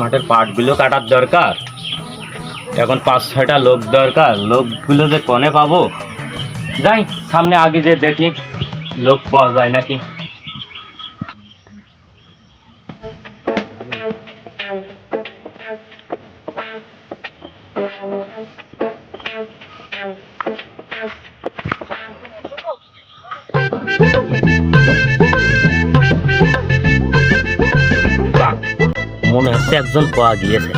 মাঠের পাটগুলো কাটার দরকার। এখন 5-6টা লোক দরকার। লোকগুলো যে কনে পাবো, যাই সামনে আগে যে দেখি লোক পাওয়া যায় নাকি। মনে হচ্ছে একজন পাওয়া গিয়েছে,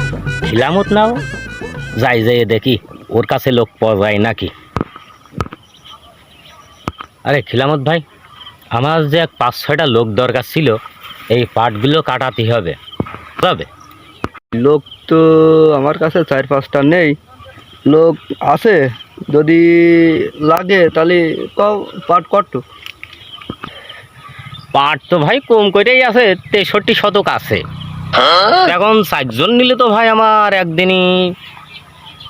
খিলামত নাও। যাই যাই দেখি ওর কাছে লোক পাওয়া যায় নাকি। আরে খিলামত ভাই, আমার যে 5-6টা লোক দরকার ছিল, এই পাটগুলো কাটাতে হবে। তবে লোক তো আমার কাছে 4-5টা নেই, লোক আছে। যদি লাগে তাহলে কও পাট কত? পাট তো ভাই কম করেই আছে, 63 শতক আছে। এখন 4জন নিলে তো ভাই আমার একদিনই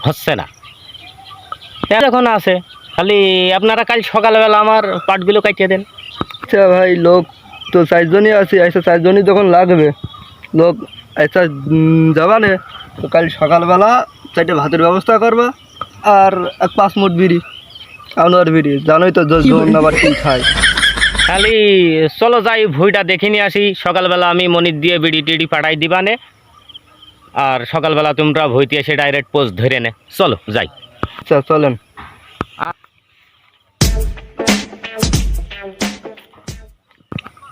হচ্ছে না। এখন আছে, খালি আপনারা কাল সকালবেলা আমার পাটগুলো কাটিয়ে দেন। আচ্ছা ভাই, লোক তো 4জনই আছে। আচ্ছা 4জনই যখন লাগবে লোক, আচ্ছা যাবানে তো কাল সকালবেলা 4টে ভাতের ব্যবস্থা করবা, আর 5 মুঠ বিড়ি, আনোয়ার বিড়ি। জানোই তো জন আবার কি খায়। খালি চলো যাই ভুঁইটা দেখে নিয়ে আসি। সকালবেলা আমি মনির দিয়ে বিড়ি টিড়ি পাঠাই দিবানে, আর সকালবেলা তোমরা ভুঁইতে এসে ডাইরেক্ট পোস্ট ধরে নে। চলো যাই। আচ্ছা চলেন।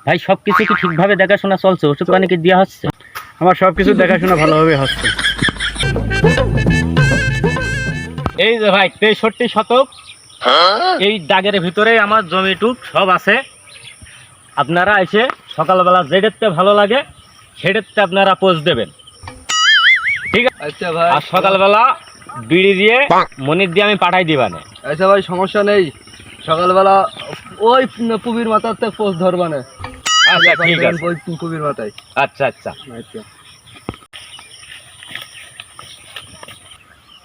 ভাই সব কিছু কি ঠিকভাবে দেখাশোনা চলছে? ওষুধ পানি কি দেওয়া হচ্ছে? আমার সব কিছু দেখাশোনা ভালোভাবে হচ্ছে। এই যে ভাই 63 শতক, এই দাগের ভিতরে আমার জমিটুক সব আছে। আপনারা এসে সকালবেলা যেটাতে ভালো লাগে সেটাতে আপনারা পোস্ট দেবেন, ঠিক আছে? আচ্ছা ভাই, আর সকালবেলা বিড়ি দিয়ে মনির দিয়ে আমি পাঠাই দিবানে। আচ্ছা ভাই, সমস্যা নেই। সকালবেলা ওই পুবির মাথাতে পোস্ট ধরবা না। আচ্ছা ঠিক আছে। ওই পুবির মাথায়। আচ্ছা আচ্ছা। আচ্ছা।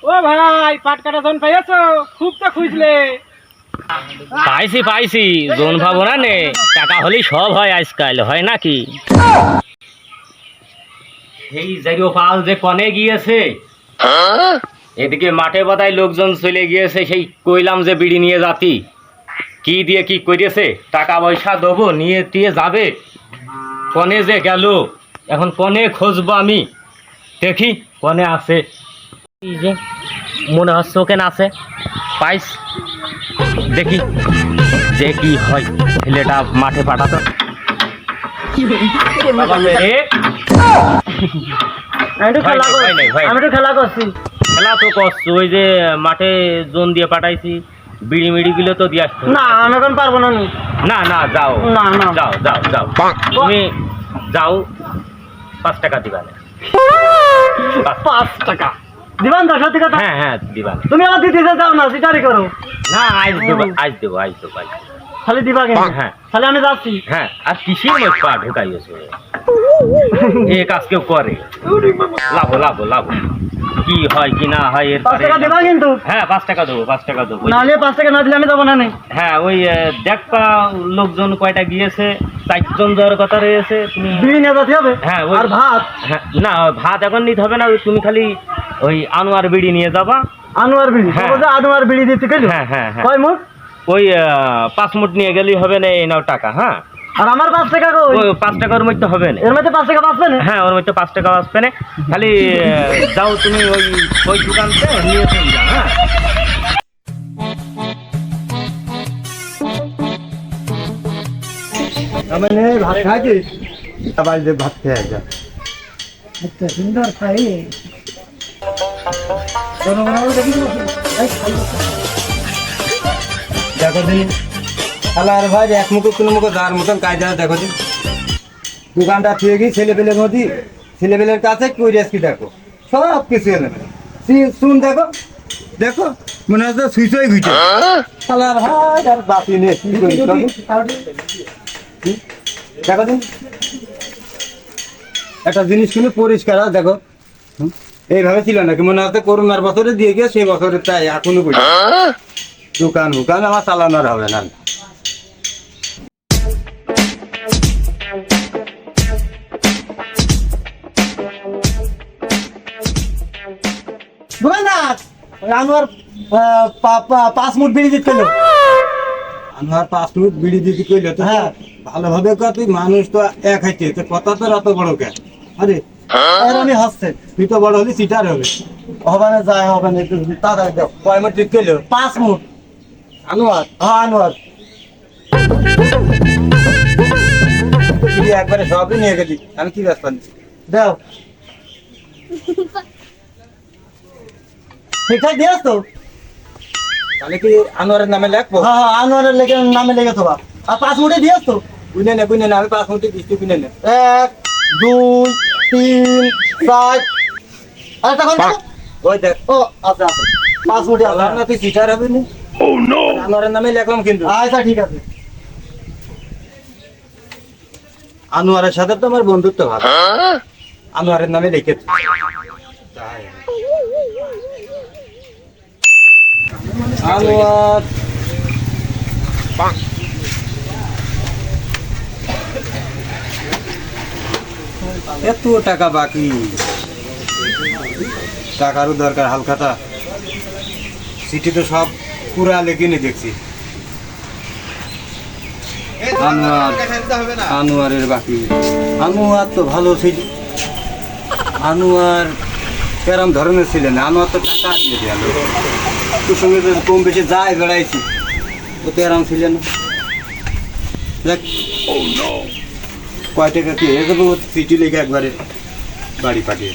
ও ভাই, পাট কাটা জন পাইছো? খুব তো খুঁজলে। পাইছি পাইছি, জোন ভাবো না নে, টাকা হলেই সব হয় আজকাল, হয় নাকি? সেই জায়গা পাল যে কনে গিয়েছে, এদিকে মাঠে বাদায় লোকজন চলে গিয়েছে। সেই কইলাম যে বিড়ি নিয়ে যাতি, কি দিয়ে কি করেছে, টাকা পয়সা দেবো নিয়ে টিয়ে যাবে, কনে যে গেল। এখন কনে খুঁজবো আমি, দেখি কনে আছে। এই যে মনে হচ্ছে ওখানে আছে, পাইস, দেখি যে কি হয়। ছেলেটা মাঠে পাঠাতো। বাবা মেরে, আমি তো খেলা করছি। আমি তো খেলা করছি। খেলা তো করছো, ওই যে মাঠে জোন দিয়ে পাঠাইছি, বিড়ি মিড়ি গুলো তো দিয়ে আসতো। না, আমি এখন পারবো না। না না, যাও না না, যাও যাও যাও, তুমি যাও, 5 টাকা দিবা না। 5 টাকা দিবান তো? সত্যি কথা? হ্যাঁ হ্যাঁ দিবা না। তুমি আমার দিতে যাও না, সিটারি করো। না আজ দেবো, আজ দেবো, আজ দেবো, আজ দেবো। খালি দিবা কেন? হ্যাঁ তাহলে আমি যাচ্ছি। হ্যাঁ, আর কিসের লোক পা ঢুকাইয়েছে, এ কাজ কেউ করে? লাভ লাভ লাভ, কি হয় কি না হয় এর 5 টাকা দিবা কিন্তু। হ্যাঁ 5 টাকা দেবো, 5 টাকা দেবো। নাহলে 5 টাকা না দিলে আমি যাবো না। হ্যাঁ ওই দেখবা লোকজন কয়টা গিয়েছে, 4জন যাওয়ার কথা রয়েছে। তুমি বিড়ি নিয়ে যেতে হবে। হ্যাঁ আর ভাত? হ্যাঁ না, ভাত এখন নিতে হবে না, ওই তুমি খালি ওই আনোয়ার বিড়ি নিয়ে যাবা। আনোয়ার বিড়ি? হ্যাঁ। আনোয়ার বিড়ি দিতে গেল? হ্যাঁ হ্যাঁ হ্যাঁ, কয় মুঠ? ওই 5 মুঠ নিয়ে গেলেই হবে না। এই নাও টাকা। হ্যাঁ, আর আমার 5 টাকা কই? ওই 5 টাকার মধ্যে হবে না। এর মধ্যে 5 টাকা বাঁচবে না? হ্যাঁ, ওর মধ্যে 5 টাকা আসবে না। খালি যাও তুমি ওই ওই দোকানতে নিয়ে চলে যাও। হ্যাঁ, আমি ভাত খাইছিস? আবার যে ভাত খেয়ে যা। আচ্ছা, সুন্দর খাই। দেখো দিন আল্লাহর ভাই, এক মুখো কোনো মুখো যার মতন কায়দা। দেখো দিন দোকানটা থুয়ে গিয়ে ছেলেপেলের মধ্যে, ছেলেপেলের কাছে কই রেসকি। দেখো সব কিছু এনে শুন, দেখো দেখো মনে হচ্ছে সুইচই ঘুইছে। আল্লাহর ভাই আর বাতি নিয়ে কি করি? দেখো দিন একটা জিনিস শুনে পরিষ্কার। দেখো এইভাবে ছিল নাকি? মনে হচ্ছে করোনার বছরে দিয়ে গিয়ে সেই বছরে তাই এখনো করি। দোকান দোকান আমার চালানোর হবে না। ওই আনোয়ার 5 মুঠ বিড়ি দিতে কইলো। আমার 5 মিনিট বিড়ি দিতে কইলো তো। হ্যাঁ। ভালোভাবে কর, তুই মানুষ তো এক হাইতে, তো কথা তো অত বড় কেন? আরে আর আমি হাসছে তুই তো বড় হলি সিটার হবে। হবে না, যায় হবে না, একটু তাড়াতাড়ি দাও। কয় মিনিট ঠিক কইলো? 5 মুঠ। আনোয়ার হ্যাঁ আনোয়ার। তুই একবারে সবই নিয়ে গেলি, আমি কি ব্যাপার? দাও। ঠিকঠাক দিয়েছ তো? তাহলে কি আনোয়ারের নামে লেখবো? হ্যাঁ হ্যাঁ, আনোয়ারের নামে লেগে তো। আর 5 মুঠে দিয়েছ তো? বুঝে নে, আমি 5 মিনিট দিচ্ছি, বুঝে নে। 1 2 3 4। আর তখন ওই দেখ, ও আচ্ছা আচ্ছা, 5 মুঠে আছে। বললাম না তুই সিটার হবে না। আনোয়ারের নামে লেখলাম কিন্তু। আচ্ছা ঠিক আছে। আনোয়ারের সাথে তো আমার বন্ধুত্ব ভালো, আনোয়ারের নামে লিখেছি। আনোয়ার এত টাকা বাকি, টাকারও দরকার। হালখাতা সিটি তো সব পুরা লেগে দেখছি। আনোয়ারের বাকি, আনোয়ার তো ভালো ছিল। আনোয়ার কেরম ধরনের ছিলেন? আনোয়ার তো টাকা দিয়ে গেল, তোর সঙ্গে তো কম বেশি যায় বেড়াইছি, ও তো এরম ছিলেন। দেখ কয় টাকা কি হয়ে যাবো, চিঠি লিখে একবারে বাড়ি পাঠিয়ে।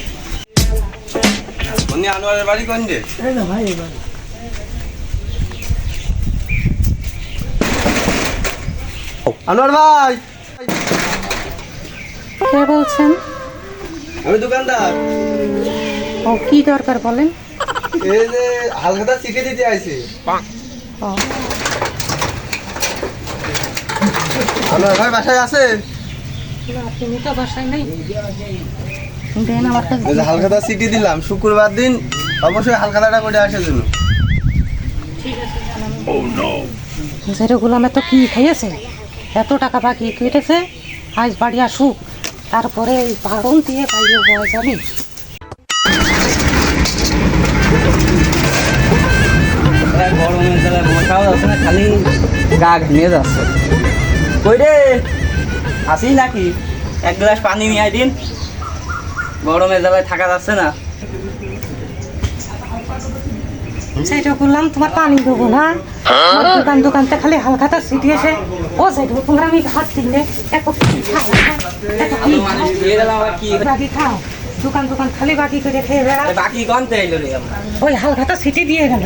উনি আনোয়ারের বাড়ি কোন যে? এই না ভাই, এবার আনোয়ার ভাই। কে বলছেন? আমি দোকানদার। ও কি দরকার বলেন? এই যে হালখাতা চিঠি দিতে আইছি। ও আনোয়ার ভাই বাসায় আছে? না, তুমি তো বাসায় নেই। দেন আমার কাছে। এই যে হালখাতা চিঠি দিলাম, শুক্রবার দিন অবশ্যই হালখাতাটা করে আসার জন্য। যেটা গুলাম এত কি খাইয়েছে, এত টাকা বাকি কেটেছে, আজ বাড়ি আসুক, তারপরে এই বারণ দিয়ে বাইরে বয় যাবি। গরমের জ্বালায় বসাও যাচ্ছে না, খালি গা ঘেমে যাচ্ছে। কই রে, আসিস নাকি? এক গ্লাস পানি নিয়ে দিন, গরমের জ্বালায় থাকা যাচ্ছে না। সেটা করলাম, তোমার পানি দেবো না? আমার দোকানতে খালি হালখাতা ছিটিয়েছে। ও সেটা তোমার আমি হাত কিনলে এত কি খাও, এত কি খাও? দিয়ে গেলাম আবার কি বাকি খাও, দোকান খালি বাকি করে খেয়ে বেড়া। বাকি কনতে এলো রে আমার? ওই হালখাতা ছিটি দিয়ে গেল।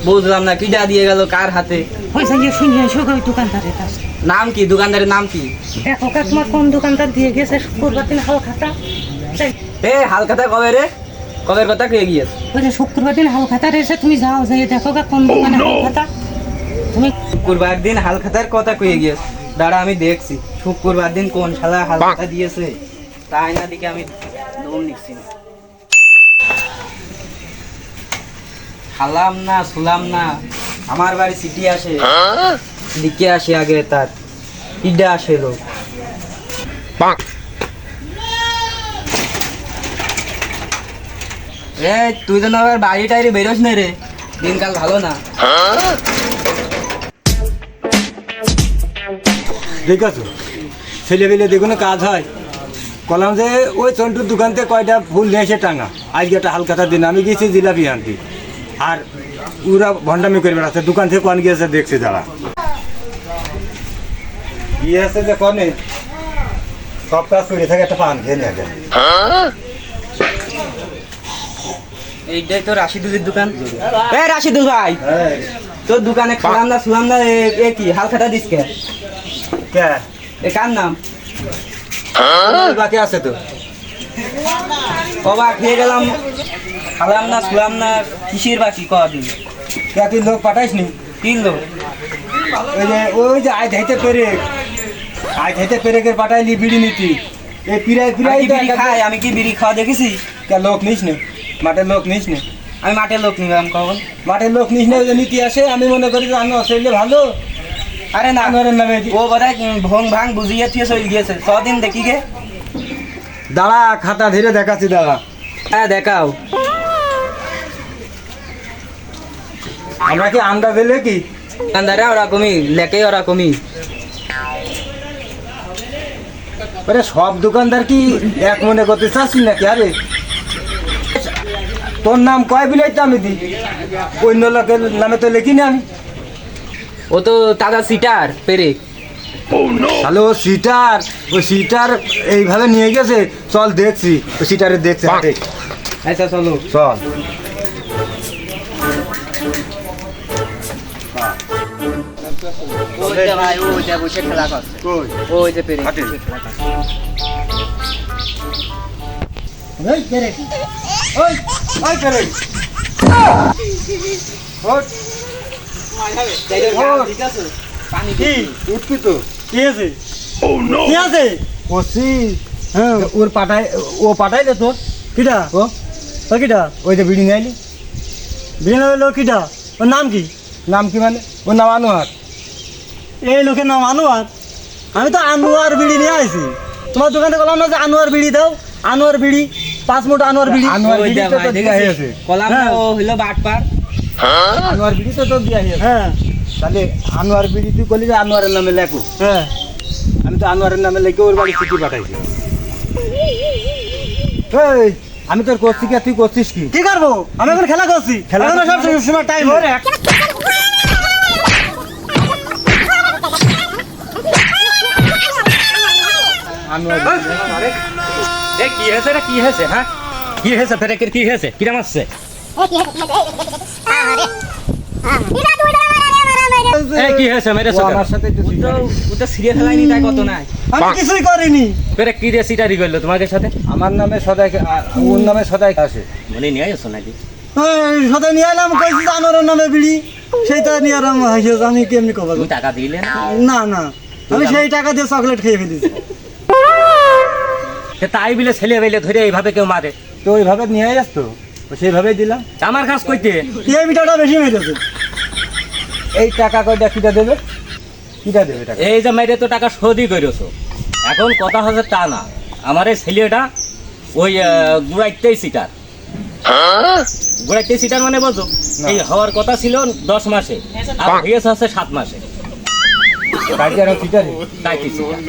বুঝলাম না, কিটা দিয়ে গেল, কার হাতে? ওই যে শুনিয়ে এসো ওই দোকানদারের কাছে। নাম কি দোকানদারের নাম কি? দেখো কা তোমার কোন দোকানদার দিয়ে গেছে শুক্রবার দিন হালখাতা। এ হালখাতা কবে রে? কবের কথা কে গিয়েছে? ওই যে শুক্রবার দিন হালখাতা এসে তুমি যাও, যাই দেখো কা কোন দোকানে হালখাতা। তুমি শুক্রবার দিন হালখাতার কথা কয়ে গিয়েছে। দাঁড়া আমি দেখছি শুক্রবার দিন কোন শালা হালখাতা দিয়েছে, তাই না দিকে আমি দম নিচ্ছি না। খালাম না শুলাম না, আমার বাড়ি সিটি আসে, লিখে আসে আগে তার ইডা আসে লোক। এ তুই তো না আবার বাড়ি টাইরে বেরোস না রে, দিনকাল ভালো না। ঠিক আছে, ছেলেবেলে দেখুন কাজ হয়। কলাম যে ওই চন্টুর দোকান থেকে কয়টা ফুল নিয়ে এসে টাঙা, আজকে একটা হালখাতার দিন আমি গেছি জিলাপি আনতে, আর ওরা ভণ্ডামি করে বেড়াচ্ছে। দোকান থেকে কন গিয়েছে দেখছি, দাঁড়া গিয়েছে যে কনে সব কাজ করে থাকে, একটা পান খেয়ে নেবে। এইটাই তো রাশিদুলের দোকান। এ রাশিদুল ভাই, তোর দোকানে খালাম না শুলাম না, এ কি হালখাতা দিস কে? কে এ কার নাম? বাকি আছে তো, অবাক হয়ে গেলাম, খালাম না শুলাম না, কিসের বাকি কদিন? কে তুই লোক পাঠাইস নি? কিনলো ওই যে আজ হাইতে পেরেকের পাঠাইলি বিড়ি নীতি, এই পিরাই আমি কি বিড়ি খাই? আমি কি বিড়ি খাওয়া দেখেছি? কে লোক নিস নে, মাঠের লোক নিস নে। আমি মাঠের লোক নিলাম কখন? মাঠের লোক নিস নে, ওই যে নীতি আসে। আমি মনে করি যে আমি অস্ট্রেলিয়া ভালো। আরে না, আনোয়ারের নামে ও বোধহয় ভং ভাং বুঝিয়ে থিয়ে চলে গিয়েছে। ছদিন দেখি গে। দাঁড়া, খাতা ধীরে দেখাচ্ছি, দাঁড়া। হ্যাঁ দেখাও। আমরা কি আন্ডা দিলে কি দোকানদাররা ওরকমই লেকে ওরকমই। আরে সব দোকানদার কি এক মনে করতে চাচ্ছিস নাকি? আরে তোর নাম কয় বিলাই তো আমি দিই, অন্য লোকের নামে তো লিখি না আমি। ও তো দাদা সিটার পেরে। তাহলে ও সিটার, ও সিটার এইভাবে নিয়ে গেছে। চল দেখছি ও সিটারে দেখছে হাটে। আচ্ছা চলো। চল ওই যে ভাই ওই যে বসে খেলা করছে, কই ওই যে পেরে হাটে। বসে খেলা করছে। ওই পেরে, ওই ওই পেরে, ওঠ, ঠিক আছে পানি কি উঠবি তো। কি আছে কি আছে কষি হ্যাঁ ওর পাঠাই, ও পাঠাইলে তোর কিটা ও ও কিটা ওই যে বিড়ি নিয়ে বিরিয়ানি লোক কিটা ওর নাম কি নাম কি মানে? ওর নাম আনোয়ার। এই লোকের নাম আনোয়ার? আমি তো আনোয়ার বিড়ি নিয়ে আইছি। তোমার দোকানে বললাম না যে আনোয়ার বিড়ি দাও, আনোয়ার বিড়ি 5 মুঠ আনোয়ার বিড়ি। আনোয়ার ওই বিড়ি যে তো ভাই তোর দিয়া দেখেছিস? হয়েছে। কলাম না, হ্যাঁ। ও হইলো বাটপার। আনোয়ার বিড়ি তো তোর দিয়া হয়েছে। হ্যাঁ তাহলে আনোয়ার বিড়ি তুই করলি যে আনোয়ারের নামে লেখো। হ্যাঁ আমি তো আনোয়ারের নামে লিখে ওর বাড়ি চিঠি পাঠাইছি। এই আমি তোর করছি কি আর তুই করছিস কি? কি করবো? আমি এখন খেলা করছি, খেলা এখন করছিস সব মানে? সময় টাইম আনোয়ার এ কি হয়েছে রে, কি হয়েছে? হ্যাঁ কি হয়েছে ফেরে, কি হয়েছে? কিরাম আসছে? এ কি হয়েছে মেরে ও আমার সাথে একটু ও তো ও তো সিরিয়াস খেলাইনি তাই কত নাই। আমি কিছুই করিনি। ফেরে কি রে সিটারি করলো তোমাদের সাথে? আমার নামে সদাই, ওর নামে সদাই আসে। মনে নিয়ে আসছো নাকি? সাথে নিয়ে এলাম, কইছি যে আনোয়ারের নামে বিড়ি, সেইটা নিয়ে আরাম হয়েছে। আমি কেমনি কবার তুমি টাকা দিলে না? না না, আমি সেই টাকা দিয়ে চকলেট খেয়ে ফেলেছি। সে তাই বিলে ছেলে বেলে ধরে এইভাবে কেউ মারে? তো ওইভাবে নিয়ে আসতো, সেইভাবেই দিলাম। আমার কাজ কইতে এই মিটারটা বেশি মেরেছে। এই টাকা কয়টা কিটা দেবে? কিটা দেবে টাকা? এই যে মেরে তো টাকা শোধই করেছো। এখন কথা হচ্ছে তা না, আমার এই ছেলেটা ওই গুড়াইতেই সিটার। গুড়াইতেই সিটার মানে বোঝো? এই হওয়ার কথা ছিল 10 মাসে, আর হয়েছে হচ্ছে 7 মাসে। কাজে আর কিটা রে? তাই কি সিটার।